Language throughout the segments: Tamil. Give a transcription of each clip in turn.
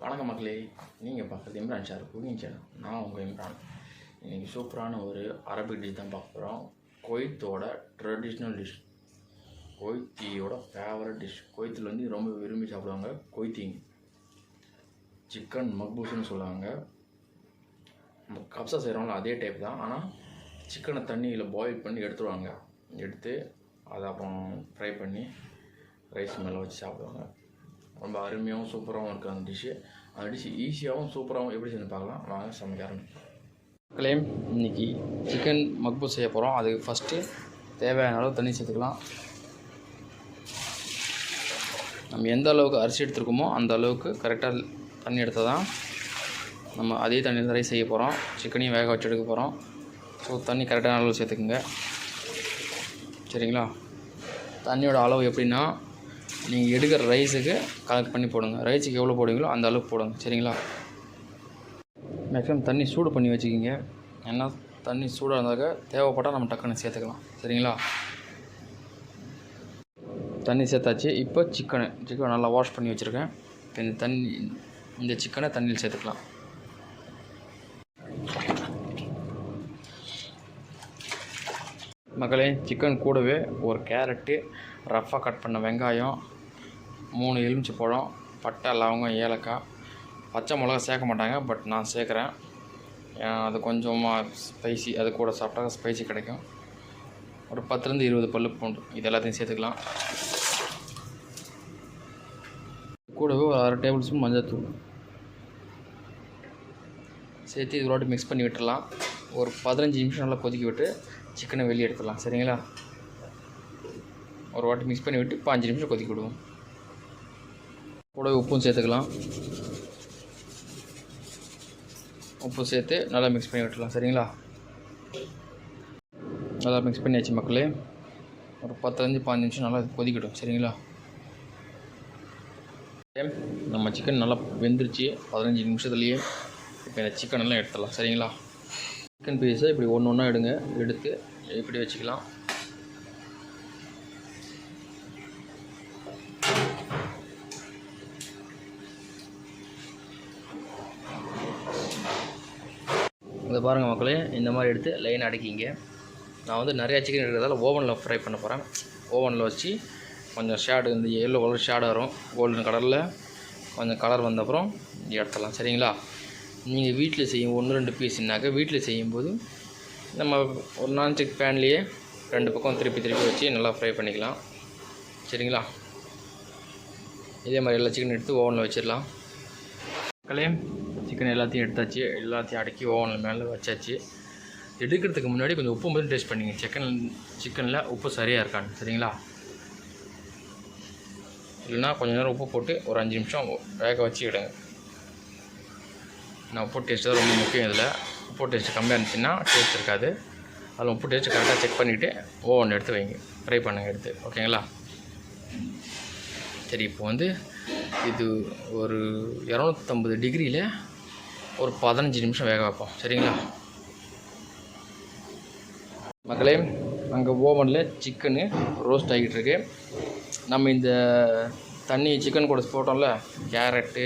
வணக்கம் மக்களே, நீங்கள் பார்க்குறது இம்ரான் ஷார் குக்கிங் சேனல். நான் உங்கள் இம்ரான். இன்றைக்கி சூப்பரான ஒரு அரபிக் டிஷ் தான் பார்க்க போகிறோம். குவைத்தோட ட்ரெடிஷ்னல் டிஷ், குவைத்தியோட ஃபேவரட் டிஷ். குவைத்தில் வந்து ரொம்ப விரும்பி சாப்பிடுவாங்க குவைத்திங்க. சிக்கன் மக்பூஸ்ன்னு சொல்லுவாங்க. நம்ம கப்ஸா செய்கிறவங்கள அதே டைப் தான், ஆனால் சிக்கனை தண்ணியில் பாயில் பண்ணி எடுத்துருவாங்க. எடுத்து அதை அப்புறம் ஃப்ரை பண்ணி ரைஸ் மேலே வச்சு சாப்பிடுவாங்க. ரொம்ப அருமையாகவும் சூப்பராகவும் இருக்குது அந்த டிஷ்ஷு. அந்த டிஷ் ஈஸியாகவும் சூப்பராகவும் எப்படி செஞ்சு பார்க்கலாம் வாங்க சமைக்க ஆரம்பிக்கும். மக்களே, இன்றைக்கி சிக்கன் மக்பூஸ் செய்ய போகிறோம். அதுக்கு ஃபஸ்ட்டு தேவையான அளவு தண்ணி சேர்த்துக்கலாம். நம்ம எந்த அளவுக்கு அரிசி எடுத்துருக்கோமோ அந்த அளவுக்கு கரெக்டாக தண்ணி எடுத்தால் தான் நம்ம அதே தண்ணியில் ரைஸ் செய்ய போகிறோம். சிக்கனையும் வேக வச்சு எடுக்க போகிறோம். ஸோ தண்ணி கரெக்டான அளவு சேர்த்துக்குங்க, சரிங்களா? தண்ணியோட அளவு எப்படின்னா, நீங்கள் எடுக்கிற ரைஸுக்கு கலெக்ட் பண்ணி போடுங்க. ரைஸுக்கு எவ்வளோ போடுவீங்களோ அந்த அளவுக்கு போடுங்க, சரிங்களா? மேக்ஸிமம் தண்ணி சூடு பண்ணி வச்சுக்கிங்க. ஏன்னா தண்ணி சூடாக இருந்தாக்க தேவைப்பட்டால் நம்ம டக்குன்னு சேர்த்துக்கலாம், சரிங்களா? தண்ணி சேர்த்தாச்சு. இப்போ சிக்கனை நல்லா வாஷ் பண்ணி வச்சுருக்கேன். இப்போ இந்த சிக்கனை தண்ணியில் சேர்த்துக்கலாம். மக்களே, சிக்கன் கூடவே ஒரு கேரட்டு, ரஃப்பாக கட் பண்ண வெங்காயம், 3 எலுமிச்சை பழம், பட்டை, லவங்கம், ஏலக்காய், பச்சை மிளகா சேர்க்க மாட்டாங்க, பட் நான் சேர்க்குறேன். அது கொஞ்சமாக ஸ்பைசி, அது கூட சாப்பிட்டா ஸ்பைசி கிடைக்கும். ஒரு 10 20 பல்லு பூண்டு, இது எல்லாத்தையும் சேர்த்துக்கலாம். கூடவே ஒரு 1/2 டேபிள் ஸ்பூன் மஞ்சள்தூள் சேர்த்து இது ஒரு மிக்ஸ் பண்ணி விட்டுடலாம். ஒரு 15 நிமிஷம் நல்லா கொதிக்க விட்டு சிக்கனை வெளியே எடுத்துடலாம், சரிங்களா? ஒரு வாட்டி மிக்ஸ் பண்ணி விட்டு 5 நிமிஷம் கொதிக்க விடுவோம். கூடவே உப்பும் சேர்த்துக்கலாம். உப்பு சேர்த்து நல்லா மிக்ஸ் பண்ணி விட்டுலாம், சரிங்களா? நல்லா மிக்ஸ் பண்ணியாச்சு மக்களே. ஒரு 15 நிமிஷம் நல்லா கொதிக்கட்டும், சரிங்களா? நம்ம சிக்கன் நல்லா வெந்துருச்சு 15 நிமிஷத்துலேயே. இப்போ இந்த சிக்கன் எல்லாம் எடுத்துடலாம், சரிங்களா? சிக்கன் பீஸை இப்படி ஒன்று ஒன்றா எடுத்து இப்படி வச்சுக்கலாம். இதை பாருங்கள் மக்களே, இந்த மாதிரி எடுத்து லைன் அடக்கிங்க. நான் வந்து நிறையா சிக்கன் எடுக்கிறதால ஓவனில் ஃப்ரை பண்ண போகிறேன். ஓவனில் வச்சு கொஞ்சம் ஷேடு, இந்த எல்லோ கலர் ஷேடு வரும், கோல்டன் கலரில் கொஞ்சம் கலர் வந்த அப்புறம் எடுத்துடலாம், சரிங்களா? நீங்கள் வீட்டில் செய்யும் 1-2 பீஸ்னாக்க வீட்டில் செய்யும்போது நம்ம ஒரு நான்ஸ்டிக் பேன்லேயே 2 பக்கம் திருப்பி வச்சு நல்லா ஃப்ரை பண்ணிக்கலாம், சரிங்களா? இதே மாதிரி எல்லா சிக்கன் எடுத்து ஓவனில் வச்சிடலாம். மக்களே, சிக்கன் எல்லாத்தையும் எடுத்தாச்சு, எல்லாத்தையும் அடக்கி ஓவனில் மேலே வச்சாச்சு. எடுக்கிறதுக்கு முன்னாடி கொஞ்சம் உப்பு மட்டும் டேஸ்ட் பண்ணிங்க. சிக்கனில் உப்பு சரியாக இருக்கான்னு, சரிங்களா? இல்லைனா கொஞ்சம் நேரம் உப்பு போட்டு ஒரு 5 நிமிஷம் வேக வச்சு விடுங்க. நான் உப்பு டேஸ்ட்டு தான் ரொம்ப முக்கியம். இதில் உப்பு டேஸ்ட்டு கம்மியாக இருந்துச்சுன்னா டேஸ்ட் இருக்காது. அதில் உப்பு டேஸ்ட்டு கரெக்டாக செக் பண்ணிவிட்டு ஓவன் எடுத்து வைங்க, ஃப்ரை பண்ணுங்கள் எடுத்து, ஓகேங்களா? சரி, இப்போ வந்து இது ஒரு 250 டிகிரியில் ஒரு 15 நிமிஷம் வேக வைப்போம், சரிங்களா? மக்களே, அங்கே ஓவனில் சிக்கனு ரோஸ்ட் ஆகிட்டு இருக்கு. நம்ம இந்த தண்ணி சிக்கன் கூட போட்டோம்ல, கேரட்டு,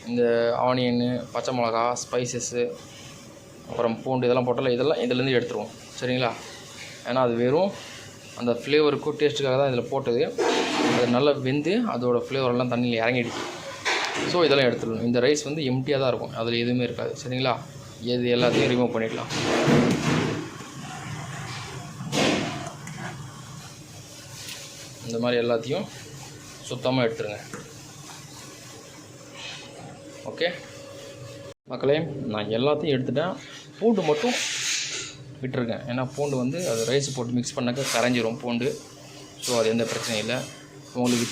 இந்த ஆனியனு, பச்சை மிளகா, ஸ்பைசஸ்ஸு, அப்புறம் பூண்டு இதெல்லாம் போட்டோம்ல, இதெல்லாம் இதுலேருந்து எடுத்துருவோம், சரிங்களா? ஏன்னா அது வெறும் அந்த ஃப்ளேவருக்கும் டேஸ்ட்டுக்காக தான் இதில் போட்டது. அது நல்லா வெந்து அதோட ஃப்ளேவரெல்லாம் தண்ணியில் இறங்கிடுச்சு. ஸோ இதெல்லாம் எடுத்துடணும். இந்த ரைஸ் வந்து எம்டியாக தான் இருக்கும், அதில் எதுவுமே இருக்காது, சரிங்களா? எல்லாத்தையும் ரிமூவ் பண்ணிடலாம். இந்த மாதிரி எல்லாத்தையும் சுத்தமாக எடுத்துருங்க, ஓகே மக்களே? நான் எல்லாத்தையும் எடுத்துட்டேன். பூண்டு மட்டும் விட்டுருக்கேன். ஏன்னா பூண்டு வந்து அது ரைஸ் போட்டு மிக்ஸ் பண்ணாக்க கரைஞ்சிரும் பூண்டு. ஸோ அது எந்த பிரச்சனையும் இல்லை. உங்களுக்கு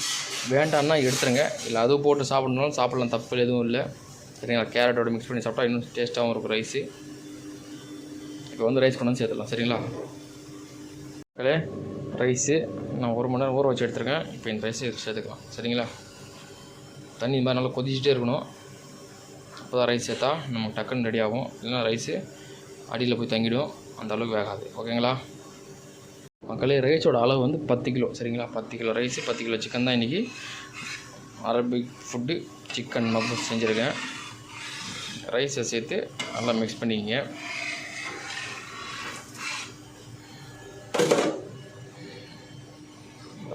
வேண்டான்னா எடுத்துருங்க, இல்லை அது போட்டு சாப்பிட்ணுனாலும் சாப்பிட்லாம், தப்பு எதுவும் இல்லை, சரிங்களா? கேரட்டோட மிக்ஸ் பண்ணி சாப்பிட்டா இன்னும் டேஸ்ட்டாகவும் இருக்கும் ரைஸு. இப்போ வந்து ரைஸ் கொண்டு வந்து சேர்த்துடலாம், சரிங்களா? மக்களே, ரைஸு நான் 1 மணி நேரம் ஊற வச்சு எடுத்துருக்கேன். இப்போ இந்த ரைஸு சேர்த்துக்கலாம், சரிங்களா? தண்ணி இந்த மாதிரி நல்லா கொதிச்சுட்டே இருக்கணும். அப்போ தான் ரைஸ் சேர்த்தா நமக்கு டக்குன்னு ரெடி ஆகும். இல்லைன்னா ரைஸு அடியில் போய் தங்கிடும், அந்த அளவுக்கு வேகாது, ஓகேங்களா? மக்களே, ரைஸோட அளவு வந்து 10 கிலோ, சரிங்களா? 10 கிலோ ரைஸு, 10 கிலோ சிக்கன் தான் இன்றைக்கி அரபிக் ஃபுட்டு சிக்கன் மக்பூஸ் செஞ்சுருக்கேன். ரைஸை சேர்த்து நல்லா மிக்ஸ் பண்ணிக்கிங்க.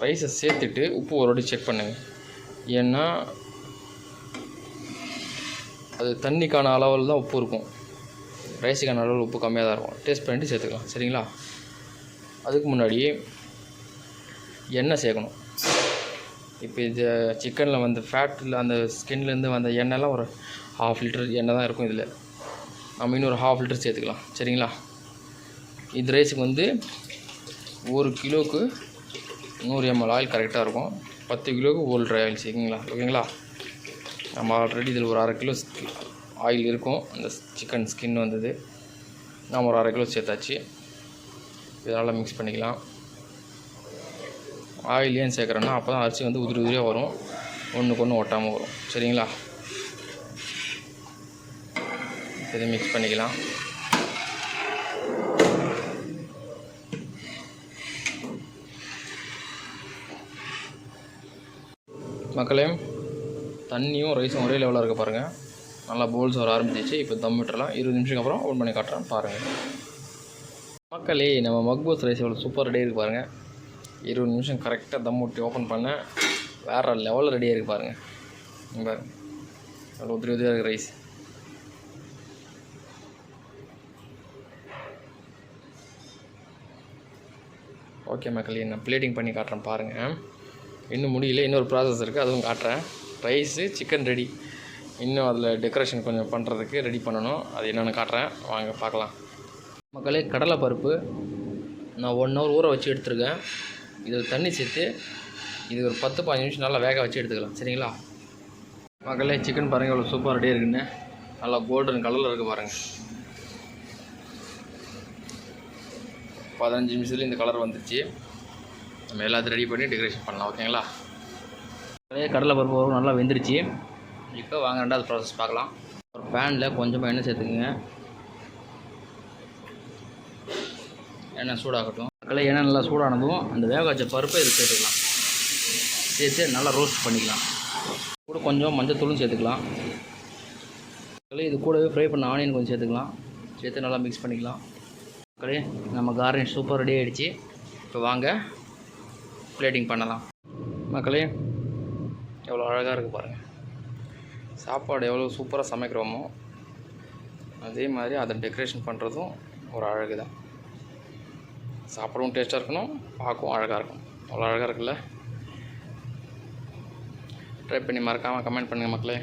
ரைஸை சேர்த்துட்டு உப்பு ஒரு வாட்டி செக் பண்ணுங்கள். ஏன்னா அது தண்ணிக்கான அளவில் தான் உப்பு இருக்கும், ரைஸுக்கான அளவில் உப்பு கம்மியாக தான் இருக்கும். டேஸ்ட் பண்ணிட்டு சேர்த்துக்கலாம். சரிங்களா? அதுக்கு முன்னாடி எண்ணெய் சேர்க்கணும். இப்போ இது சிக்கனில் வந்து ஃபேட்டில் அந்த ஸ்கின்லேருந்து வந்த எண்ணெய்லாம் ஒரு 1/2 லிட்டர் எண்ணெய் தான் இருக்கும். இதில் நம்ம இன்னொரு 1/2 லிட்டர் சேர்த்துக்கலாம். சரிங்களா? இது ரைஸுக்கு வந்து 1 கிலோவுக்கு 100 ml ஆயில் கரெக்டாக இருக்கும். 10 கிலோவுக்கு 1 லிட்டர் ஆயில் சேர்க்குங்களா? ஓகேங்களா? நம்ம ஆல்ரெடி இதில் ஒரு 1/2 கிலோ ஆயில் இருக்கும். அந்த சிக்கன் ஸ்கின் வந்தது நம்ம ஒரு 1/2 கிலோ சேர்த்தாச்சு. இதனால் மிக்ஸ் பண்ணிக்கலாம். ஆயில் ஏன் சேர்க்குறேன்னா அப்போ தான் அரிசி வந்து உதிரி உதிரியாக வரும், ஒன்றுக்கு ஒன்று ஒட்டாமல் வரும். சரிங்களா? இதை மிக்ஸ் பண்ணிக்கலாம். மக்களே, தண்ணியும் ரைஸும் ஒரே லெவலாக இருக்க பாருங்கள். நல்லா போல்ஸ் வர ஆரம்பிச்சிச்சு. இப்போ தம் விட்டுறலாம். 20 நிமிஷத்துக்கு அப்புறம் ஓப்பன் பண்ணி காட்டுறேன் பாருங்கள். மக்களே, நம்ம மக்பூஸ் ரைஸ் எவ்வளோ சூப்பர் ரெடியாக இருக்குது பாருங்கள். 20 நிமிஷம் கரெக்டாக தம் விட்டு ஓப்பன் பண்ணேன். வேறு லெவலில் ரெடியாக இருக்குது பாருங்கள். பாருங்கள் அவ்வளோ உதிரி உதிரியாக இருக்குது ரைஸ். ஓகே மக்களே, நான் பிளேட்டிங் பண்ணி காட்டுறேன் பாருங்கள். இன்னும் முடியல, இன்னொரு ப்ராசஸ் இருக்குது, அதுவும் காட்டுறேன். ரைஸு சிக்கன் ரெடி, இன்னும் அதில் டெக்கரேஷன் கொஞ்சம் பண்ணுறதுக்கு ரெடி பண்ணணும். அது என்னென்னு காட்டுறேன், வாங்க பார்க்கலாம். மக்களே, கடலை பருப்பு நான் 1 ஹவர் ஊற வச்சு எடுத்துருக்கேன். இதில் தண்ணி சேர்த்து இது ஒரு 10-15 நிமிஷம் நல்லா வேக வச்சு எடுத்துக்கலாம். சரிங்களா? மக்களே, சிக்கன் பாருங்கள் எவ்வளோ சூப்பராக ரெடியாக இருக்குன்னு. நல்லா கோல்டன் கலரில் இருக்குது பாருங்கள். 15 நிமிஷத்துல இந்த கலர் வந்துடுச்சு. நம்ம எல்லாத்தையும் ரெடி பண்ணி டெக்கரேஷன் பண்ணலாம். ஓகேங்களா? கடலை பருப்பு நல்லா வெந்துருச்சு. இப்போ வாங்க ரெண்டாவது ப்ராசஸ் பார்க்கலாம். ஒரு பேனில் கொஞ்சமாக எண்ணெய் சேர்த்துக்குங்க. எண்ணெய் சூடாகட்டும். மக்களே, எண்ணெய் நல்லா சூடானதும் அந்த வேக வச்ச பருப்பை இதில் சேர்த்துக்கலாம். சேர்த்து நல்லா ரோஸ்ட் பண்ணிக்கலாம். கூட கொஞ்சம் மஞ்சத்தூளும் சேர்த்துக்கலாம். மக்களே, இது கூடவே ஃப்ரை பண்ண ஆனியன் கொஞ்சம் சேர்த்துக்கலாம். சேர்த்து நல்லா மிக்ஸ் பண்ணிக்கலாம். மக்களே, நம்ம கார்னிஷ் சூப்பர் ரெடி ஆகிடுச்சு. இப்போ வாங்க பிளேட்டிங் பண்ணலாம். மக்களே, எவ்வளோ அழகாக இருக்குது பாருங்கள். சாப்பாடு எவ்வளோ சூப்பராக சமைக்கிறோமோ அதே மாதிரி அதை டெக்கரேஷன் பண்ணுறதும் ஒரு அழகு தான். சாப்பிடவும் டேஸ்ட்டாக இருக்கணும், பார்க்கவும் அழகாக இருக்கணும். அவ்வளோ அழகாக இருக்குல்ல? ட்ரை பண்ணி மறக்காமல் கமெண்ட் பண்ணுங்கள் மக்களே.